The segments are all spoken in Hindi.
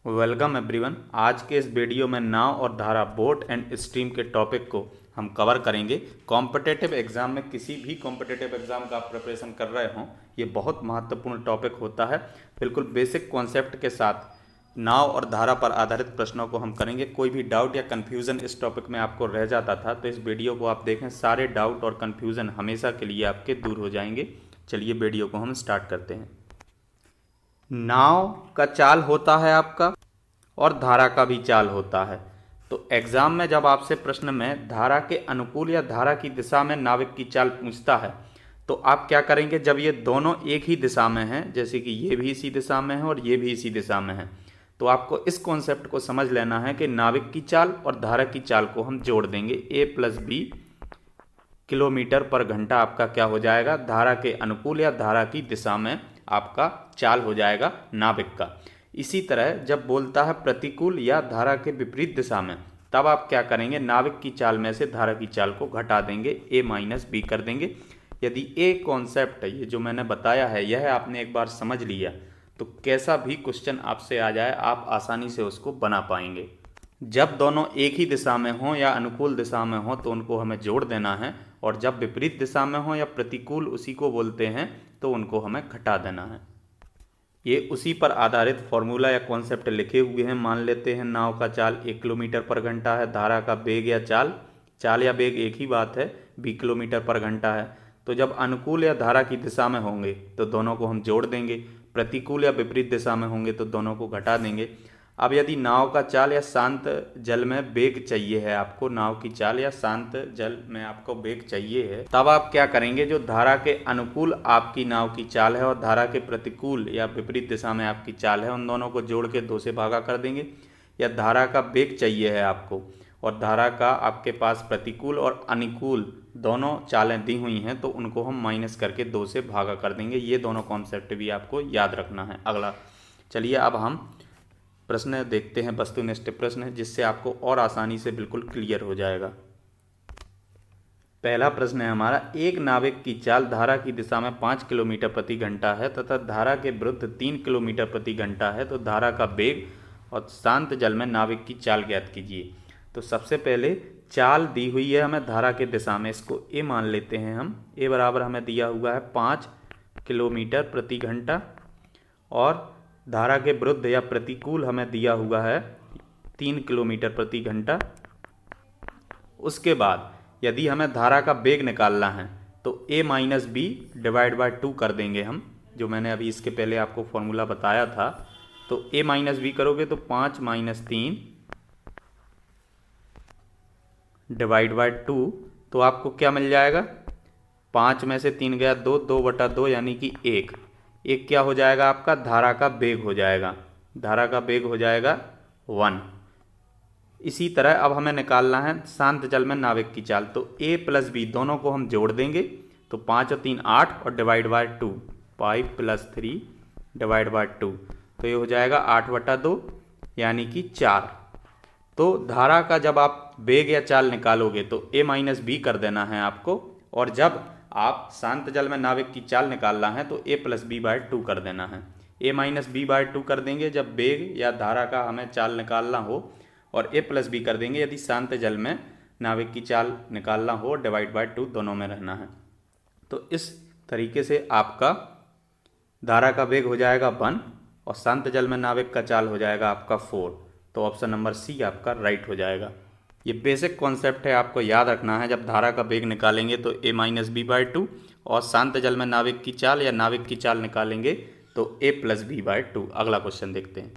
Welcome everyone. आज के इस वीडियो में नाव और धारा बोट एंड स्ट्रीम के टॉपिक को हम कवर करेंगे। कॉम्पिटिटिव एग्जाम में किसी भी कॉम्पिटिटिव एग्जाम का आप प्रिपरेशन कर रहे हों, ये बहुत महत्वपूर्ण टॉपिक होता है। बिल्कुल बेसिक कॉन्सेप्ट के साथ नाव और धारा पर आधारित प्रश्नों को हम करेंगे। कोई भी डाउट या कन्फ्यूज़न इस टॉपिक में आपको रह जाता था तो इस वीडियो को आप देखें, सारे डाउट और कन्फ्यूज़न हमेशा के लिए आपके दूर हो जाएंगे। चलिए वीडियो को हम स्टार्ट करते हैं। नाव का चाल होता है आपका और धारा का भी चाल होता है। तो एग्जाम में जब आपसे प्रश्न में धारा के अनुकूल या धारा की दिशा में नाविक की चाल पूछता है तो आप क्या करेंगे। जब ये दोनों एक ही दिशा में हैं, जैसे कि ये भी इसी दिशा में है और ये भी इसी दिशा में है, तो आपको इस कॉन्सेप्ट को समझ लेना है कि नाविक की चाल और धारा की चाल को हम जोड़ देंगे। a+b किलोमीटर पर घंटा आपका क्या हो जाएगा, धारा के अनुकूल या धारा की दिशा में आपका चाल हो जाएगा नाविक का। इसी तरह जब बोलता है प्रतिकूल या धारा के विपरीत दिशा में, तब आप क्या करेंगे, नाविक की चाल में से धारा की चाल को घटा देंगे, a-b कर देंगे। यदि ए कॉन्सेप्ट ये जो मैंने बताया है यह आपने एक बार समझ लिया तो कैसा भी क्वेश्चन आपसे आ जाए आप आसानी से उसको बना पाएंगे। जब दोनों एक ही दिशा में हों या अनुकूल दिशा में हों तो उनको हमें जोड़ देना है, और जब विपरीत दिशा में हों या प्रतिकूल उसी को बोलते हैं तो उनको हमें घटा देना है। ये उसी पर आधारित फॉर्मूला या कॉन्सेप्ट लिखे हुए हैं। मान लेते हैं नाव का चाल 1 किलोमीटर पर घंटा है, धारा का वेग या चाल या वेग एक ही बात है, 20 किलोमीटर पर घंटा है। तो जब अनुकूल या धारा की दिशा में होंगे तो दोनों को हम जोड़ देंगे, प्रतिकूल या विपरीत दिशा में होंगे तो दोनों को घटा देंगे। अब यदि नाव का चाल या शांत जल में वेग चाहिए है आपको, नाव की चाल या शांत जल में आपको वेग चाहिए है, तब आप क्या करेंगे, जो धारा के अनुकूल आपकी नाव की चाल है और धारा के प्रतिकूल या विपरीत दिशा में आपकी चाल है, उन दोनों को जोड़ के 2 से भागा कर देंगे। या धारा का वेग चाहिए है आपको और धारा का आपके पास प्रतिकूल और अनुकूल दोनों चालें दी हुई हैं तो उनको हम माइनस करके 2 से भागा कर देंगे। ये दोनों कॉन्सेप्ट भी आपको याद रखना है। अगला चलिए अब हम प्रश्न देखते हैं, वस्तुनिष्ठ प्रश्न, जिससे आपको और आसानी से बिल्कुल क्लियर हो जाएगा। पहला प्रश्न है हमारा, एक नाविक की चाल धारा की दिशा में 5 किलोमीटर प्रति घंटा है तथा धारा के विरुद्ध 3 किलोमीटर प्रति घंटा है, तो धारा का वेग और शांत जल में नाविक की चाल ज्ञात कीजिए। तो सबसे पहले चाल दी हुई है हमें धारा के दिशा में, इसको ए मान लेते हैं हम। ए बराबर हमें दिया हुआ है 5 किलोमीटर प्रति घंटा और धारा के विरुद्ध या प्रतिकूल हमें दिया हुआ है 3 किलोमीटर प्रति घंटा। उसके बाद यदि हमें धारा का वेग निकालना है तो a-b डिवाइड बाय 2 कर देंगे हम, जो मैंने अभी इसके पहले आपको फॉर्मूला बताया था। तो a-b करोगे तो 5 - 3 डिवाइड बाय 2, तो आपको क्या मिल जाएगा, 5 में से 3 गया 2, 2/2 यानी कि 1 क्या हो जाएगा आपका, धारा का वेग हो जाएगा। धारा का वेग हो जाएगा 1। इसी तरह अब हमें निकालना है शांत जल में नाविक की चाल, तो a+b दोनों को हम जोड़ देंगे, तो 5 और 3 8 और डिवाइड बाय 2, 5 + 3 डिवाइड बाय 2, तो ये हो जाएगा 8/2 यानी कि 4। तो धारा का जब आप वेग या चाल निकालोगे तो a-b कर देना है आपको, और जब आप शांत जल में नाविक की चाल निकालना है तो a+b/2 कर देना है। a-b/2 कर देंगे जब वेग या धारा का हमें चाल निकालना हो, और a+b कर देंगे यदि शांत जल में नाविक की चाल निकालना हो, डिवाइड बाय 2 दोनों में रहना है। तो इस तरीके से आपका धारा का वेग हो जाएगा 1 और शांत जल में नाविक का चाल हो जाएगा आपका 4। तो ऑप्शन नंबर सी आपका राइट हो जाएगा। ये बेसिक कॉन्सेप्ट है, आपको याद रखना है। जब धारा का वेग निकालेंगे तो a-b/2 और शांत जल में नाविक की चाल या नाविक की चाल निकालेंगे तो a+b/2। अगला क्वेश्चन देखते हैं।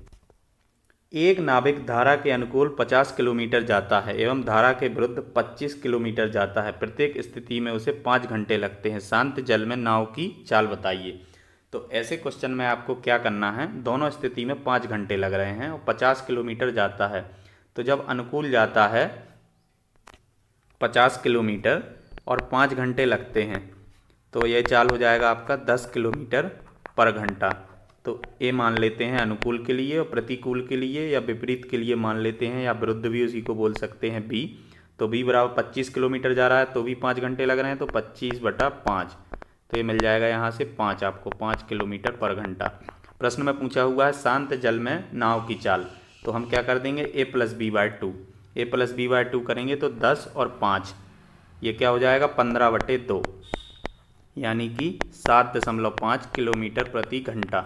एक नाविक धारा के अनुकूल 50 किलोमीटर जाता है एवं धारा के विरुद्ध 25 किलोमीटर जाता है, प्रत्येक स्थिति में उसे 5 घंटे लगते हैं, शांत जल में नाव की चाल बताइए। तो ऐसे क्वेश्चन में आपको क्या करना है, दोनों स्थिति में 5 घंटे लग रहे हैं और 50 किलोमीटर जाता है, तो जब अनुकूल जाता है 50 किलोमीटर और 5 घंटे लगते हैं तो ये चाल हो जाएगा आपका 10 किलोमीटर पर घंटा। तो ए मान लेते हैं अनुकूल के लिए, और प्रतिकूल के लिए या विपरीत के लिए मान लेते हैं, या विरुद्ध भी उसी को बोल सकते हैं बी। तो बी बराबर 25 किलोमीटर जा रहा है तो भी 5 घंटे लग रहे हैं, तो 25/5, तो ये मिल जाएगा यहाँ से 5 आपको, 5 किलोमीटर पर घंटा। प्रश्न में पूछा हुआ है शांत जल में नाव की चाल, तो हम क्या कर देंगे a+b/2, a+b/2 करेंगे तो 10 और 5, ये क्या हो जाएगा 15/2, यानी कि 7.5 किलोमीटर प्रति घंटा।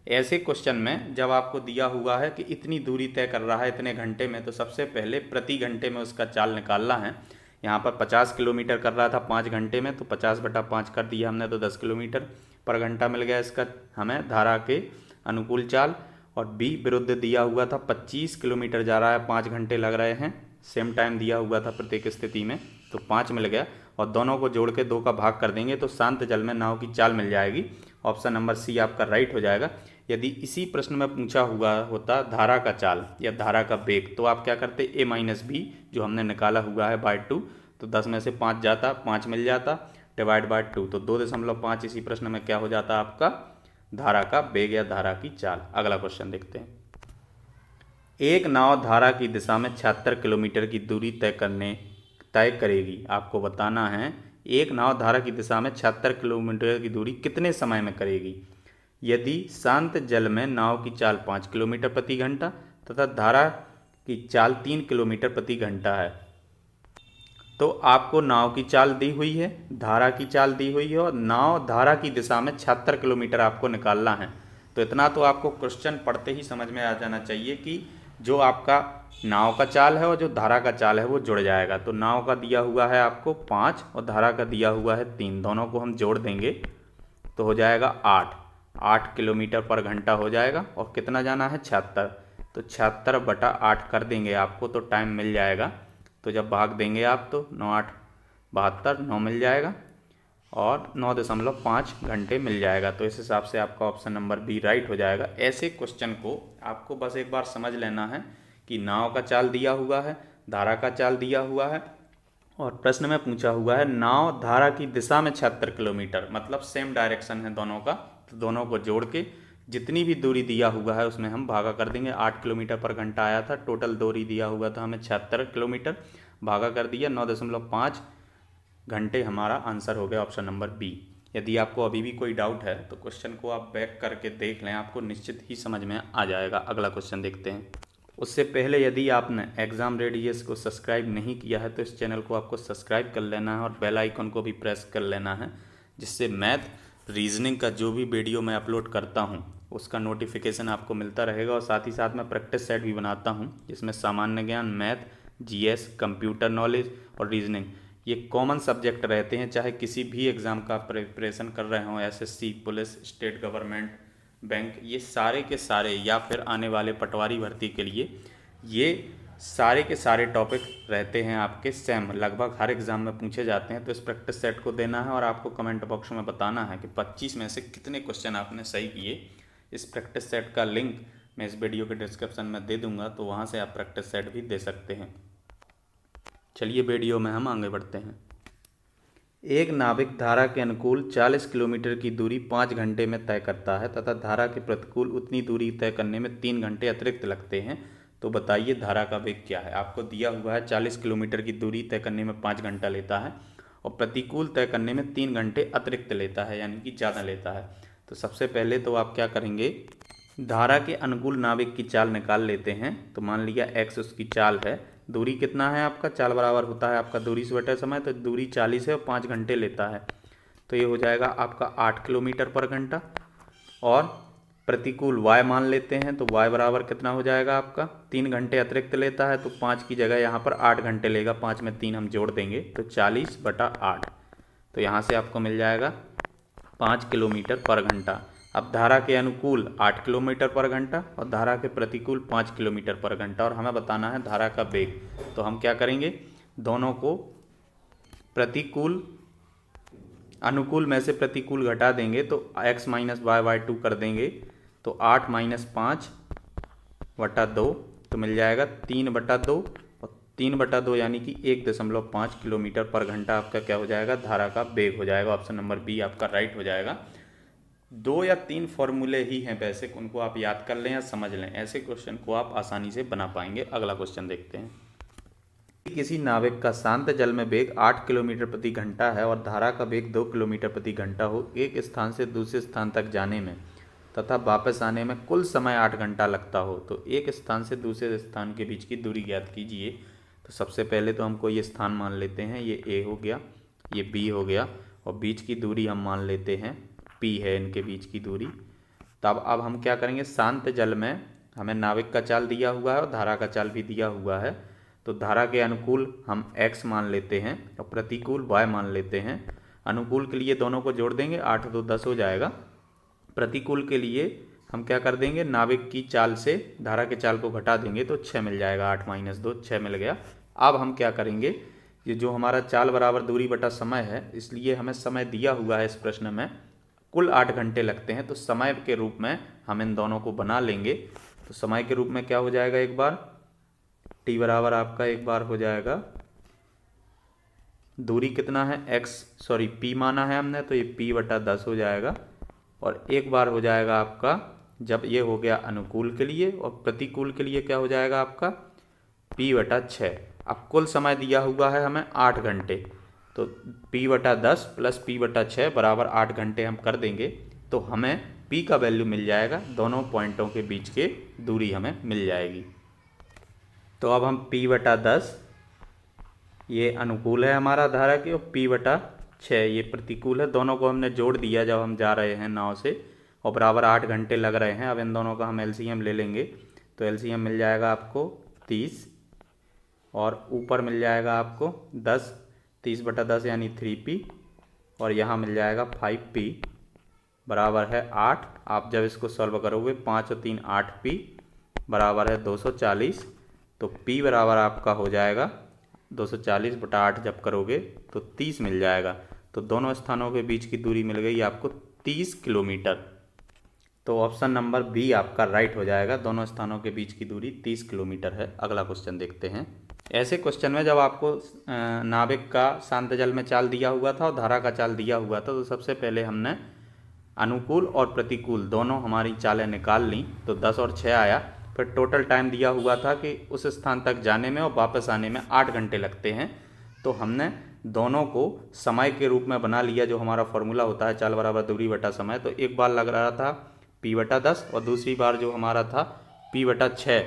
ऐसे क्वेश्चन में जब आपको दिया हुआ है कि इतनी दूरी तय कर रहा है इतने घंटे में, तो सबसे पहले प्रति घंटे में उसका चाल निकालना है। यहाँ पर 50 किलोमीटर कर रहा था 5 घंटे में, तो 50/5 कर दिया हमने, तो 10 किलोमीटर पर घंटा मिल गया इसका हमें धारा के अनुकूल चाल। और बी विरुद्ध दिया हुआ था 25 किलोमीटर जा रहा है, 5 घंटे लग रहे हैं, सेम टाइम दिया हुआ था प्रत्येक स्थिति में, तो 5 मिल गया। और दोनों को जोड़ के 2 का भाग कर देंगे तो शांत जल में नाव की चाल मिल जाएगी। ऑप्शन नंबर सी आपका राइट हो जाएगा। यदि इसी प्रश्न में पूछा हुआ होता धारा का चाल या धारा का वेग, तो आप क्या करते a-b जो हमने निकाला हुआ है बाय 2, तो 10 में से 5 जाता, 5 मिल जाता, डिवाइड बाय 2, तो 2.5 इसी प्रश्न में क्या हो जाता आपका धारा का वेग या धारा की चाल। अगला क्वेश्चन देखते हैं। एक नाव धारा की दिशा में 76 किलोमीटर की दूरी तय करेगी। आपको बताना है एक नाव धारा की दिशा में 76 किलोमीटर की दूरी कितने समय में करेगी। यदि शांत जल में नाव की चाल 5 किलोमीटर प्रति घंटा तथा धारा की चाल 3 किलोमीटर प्रति घंटा है, तो आपको नाव की चाल दी हुई है, धारा की चाल दी हुई है और नाव धारा की दिशा में 76 किलोमीटर आपको निकालना है। तो इतना तो आपको क्वेश्चन पढ़ते ही समझ में आ जाना चाहिए कि जो आपका नाव का चाल है और जो धारा का चाल है वो जुड़ जाएगा। तो नाव का दिया हुआ है आपको 5 और धारा का दिया हुआ है 3, दोनों को हम जोड़ देंगे तो हो जाएगा 8 किलोमीटर पर घंटा हो जाएगा। और कितना जाना है 76, तो 76/8 कर देंगे आपको तो टाइम मिल जाएगा। तो जब भाग देंगे आप तो 9×8 72, 9 मिल जाएगा और 9.5 घंटे मिल जाएगा। तो इस हिसाब से आपका ऑप्शन नंबर बी राइट हो जाएगा। ऐसे क्वेश्चन को आपको बस एक बार समझ लेना है कि नाव का चाल दिया हुआ है, धारा का चाल दिया हुआ है और प्रश्न में पूछा हुआ है नाव धारा की दिशा में 76 किलोमीटर, मतलब सेम डायरेक्शन है दोनों का, तो दोनों को जोड़ के जितनी भी दूरी दिया हुआ है उसमें हम भागा कर देंगे। 8 किलोमीटर पर घंटा आया था, टोटल दूरी दिया हुआ था हमें 76 किलोमीटर, भागा कर दिया 9.5 घंटे, हमारा आंसर हो गया ऑप्शन नंबर बी। यदि आपको अभी भी कोई डाउट है तो क्वेश्चन को आप बैक करके देख लें, आपको निश्चित ही समझ में आ जाएगा। अगला क्वेश्चन देखते हैं। उससे पहले यदि आपने एग्ज़ाम रेडियस को सब्सक्राइब नहीं किया है तो इस चैनल को आपको सब्सक्राइब कर लेना है और बेल आइकन को भी प्रेस कर लेना है, जिससे मैथ रीजनिंग का जो भी वीडियो मैं अपलोड करता हूँ उसका नोटिफिकेशन आपको मिलता रहेगा। और साथ ही साथ मैं प्रैक्टिस सेट भी बनाता हूँ जिसमें सामान्य ज्ञान, मैथ, जीएस, कंप्यूटर नॉलेज और रीजनिंग ये कॉमन सब्जेक्ट रहते हैं। चाहे किसी भी एग्ज़ाम का प्रिपरेशन कर रहे हों, SSC, police, state government, bank, ये सारे के सारे, या फिर आने वाले पटवारी भर्ती के लिए ये सारे के सारे टॉपिक रहते हैं आपके सेम, लगभग हर एग्ज़ाम में पूछे जाते हैं। तो इस प्रैक्टिस सेट को देना है और आपको कमेंट बॉक्स में बताना है कि 25 में से कितने क्वेश्चन आपने सही किए। इस प्रैक्टिस सेट का लिंक मैं इस वीडियो के डिस्क्रिप्शन में दे दूंगा, तो वहाँ से आप प्रैक्टिस सेट भी दे सकते हैं। चलिए वीडियो में हम आगे बढ़ते हैं। एक नाविक धारा के अनुकूल 40 किलोमीटर की दूरी 5 घंटे में तय करता है तथा धारा के प्रतिकूल उतनी दूरी तय करने में 3 घंटे अतिरिक्त लगते हैं, तो बताइए धारा का वेग क्या है। आपको दिया हुआ है 40 किलोमीटर की दूरी तय करने में 5 घंटा लेता है और प्रतिकूल तय करने में 3 घंटे अतिरिक्त लेता है, यानी कि ज़्यादा लेता है। तो सबसे पहले तो आप क्या करेंगे, धारा के अनुकूल नाविक की चाल निकाल लेते हैं। तो मान लिया x उसकी चाल है, दूरी कितना है आपका, चाल बराबर होता है आपका दूरी से बटा समय, तो दूरी 40 है और 5 घंटे लेता है, तो ये हो जाएगा आपका 8 किलोमीटर पर घंटा। और प्रतिकूल y मान लेते हैं, तो y बराबर कितना हो जाएगा आपका 3 घंटे अतिरिक्त लेता है, तो 5 की जगह यहाँ पर 8 घंटे लेगा, 5 में 3 हम जोड़ देंगे तो 40/8, तो यहाँ से आपको मिल जाएगा 5 किलोमीटर पर घंटा। अब धारा के अनुकूल 8 किलोमीटर पर घंटा और धारा के प्रतिकूल 5 किलोमीटर पर घंटा, और हमें बताना है धारा का वेग। तो हम क्या करेंगे, दोनों को प्रतिकूल अनुकूल में से प्रतिकूल घटा देंगे तो x - y/2 कर देंगे, तो 8 - 5/2 तो मिल जाएगा 3/2 और 3/2 यानी कि 1.5 किलोमीटर पर घंटा आपका क्या हो जाएगा, धारा का वेग हो जाएगा। ऑप्शन नंबर बी आपका राइट हो जाएगा। 2 या 3 फॉर्मूले ही हैं बेसिक, उनको आप याद कर लें या समझ लें, ऐसे क्वेश्चन को आप आसानी से बना पाएंगे। अगला क्वेश्चन देखते हैं। किसी नाविक का शांत जल में वेग 8 किलोमीटर प्रति घंटा है और धारा का वेग 2 किलोमीटर प्रति घंटा हो एक स्थान से दूसरे स्थान तक जाने में, तथा वापस आने में कुल समय 8 घंटा लगता हो तो एक स्थान से दूसरे स्थान के बीच की दूरी ज्ञात कीजिए। तो सबसे पहले तो हमको ये स्थान मान लेते हैं, ये ए हो गया, ये बी हो गया और बीच की दूरी हम मान लेते हैं पी है इनके बीच की दूरी। तब अब हम क्या करेंगे, शांत जल में हमें नाविक का चाल दिया हुआ है और धारा का चाल भी दिया हुआ है। तो धारा के अनुकूल हम x मान लेते हैं और प्रतिकूल y मान लेते हैं। अनुकूल के लिए दोनों को जोड़ देंगे, 8 2 10 हो जाएगा। प्रतिकूल के लिए हम क्या कर देंगे, नाविक की चाल से धारा के चाल को घटा देंगे तो 6 मिल जाएगा, 8 - 2 6 मिल गया। अब हम क्या करेंगे, ये जो हमारा चाल बराबर दूरी बटा समय है, इसलिए हमें समय दिया हुआ है इस प्रश्न में, कुल 8 घंटे लगते हैं। तो समय के रूप में हम इन दोनों को बना लेंगे। तो समय के रूप में क्या हो जाएगा, एक बार t बराबर आपका एक बार हो जाएगा, दूरी कितना है p माना है हमने तो ये p बटा 10 हो जाएगा। और एक बार हो जाएगा आपका, जब ये हो गया अनुकूल के लिए, और प्रतिकूल के लिए क्या हो जाएगा आपका p बटा 6। अब कुल समय दिया हुआ है हमें 8 घंटे, तो p बटा 10 प्लस p बटा 6 बराबर 8 घंटे हम कर देंगे तो हमें p का वैल्यू मिल जाएगा, दोनों पॉइंटों के बीच के दूरी हमें मिल जाएगी। तो अब हम p बटा 10 ये अनुकूल है हमारा धारा की और p बटा 6 ये प्रतिकूल है, दोनों को हमने जोड़ दिया जब हम जा रहे हैं नाव से और बराबर 8 घंटे लग रहे हैं। अब इन दोनों का हम एलसीएम ले लेंगे तो एलसीएम मिल जाएगा आपको 30 और ऊपर मिल जाएगा आपको 10, 30 बटा 10 यानी 3p और यहाँ मिल जाएगा 5p बराबर है 8। आप जब इसको सॉल्व करोगे 5 और 3 8p बराबर है 240। तो p बराबर आपका हो जाएगा 240 बटा 8 जब करोगे तो 30 मिल जाएगा। तो दोनों स्थानों के बीच की दूरी मिल गई आपको 30 किलोमीटर। तो ऑप्शन नंबर बी आपका राइट हो जाएगा, दोनों स्थानों के बीच की दूरी 30 किलोमीटर है। अगला क्वेश्चन देखते हैं। ऐसे क्वेश्चन में जब आपको नाविक का शांत जल में चाल दिया हुआ था और धारा का चाल दिया हुआ था तो सबसे पहले हमने अनुकूल और प्रतिकूल दोनों हमारी चालें निकाल ली। तो 10 और 6 आया। फिर टोटल टाइम दिया हुआ था कि उस स्थान तक जाने में और वापस आने में 8 घंटे लगते हैं। तो हमने दोनों को समय के रूप में बना लिया, जो हमारा फॉर्मूला होता है चाल बराबर दूरी बटा समय। तो एक बार लग रहा था p बटा 10 और दूसरी बार जो हमारा था p बटा 6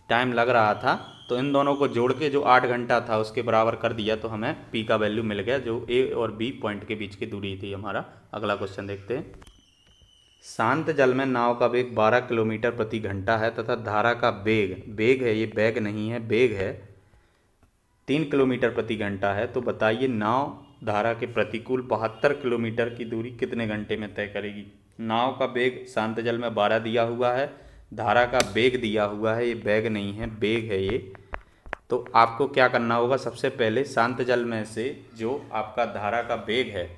टाइम लग रहा था। तो इन दोनों को जोड़ के जो 8 घंटा था उसके बराबर कर दिया तो हमें p का वैल्यू मिल गया, जो a और b पॉइंट के बीच की दूरी थी हमारा। अगला क्वेश्चन देखते हैं। शांत जल में नाव का वेग 12 किलोमीटर प्रति घंटा है तथा धारा का वेग है, ये बैग नहीं है, वेग है 3 किलोमीटर प्रति घंटा है। तो बताइए नाव धारा के प्रतिकूल 72 किलोमीटर की दूरी कितने घंटे में तय करेगी। नाव का वेग शांत जल में 12 दिया हुआ है, धारा का वेग दिया हुआ है, ये बैग नहीं है, वेग है ये। तो आपको क्या करना होगा, सबसे पहले शांत जल में से जो आपका धारा का वेग है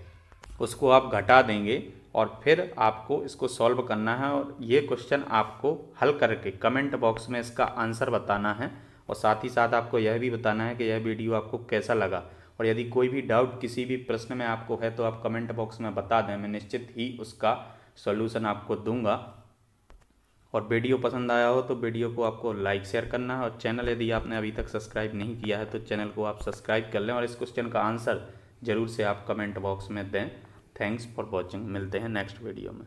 उसको आप घटा देंगे और फिर आपको इसको सॉल्व करना है। और ये क्वेश्चन आपको हल करके कमेंट बॉक्स में इसका आंसर बताना है और साथ ही साथ आपको यह भी बताना है कि यह वीडियो आपको कैसा लगा। और यदि कोई भी डाउट किसी भी प्रश्न में आपको है तो आप कमेंट बॉक्स में बता दें, मैं निश्चित ही उसका सॉल्यूशन आपको दूंगा। और वीडियो पसंद आया हो तो वीडियो को आपको लाइक शेयर करना है और चैनल यदि आपने अभी तक सब्सक्राइब नहीं किया है तो चैनल को आप सब्सक्राइब कर लें और इस क्वेश्चन का आंसर ज़रूर से आप कमेंट बॉक्स में दें। थैंक्स फॉर वॉचिंग, मिलते हैं नेक्स्ट वीडियो में।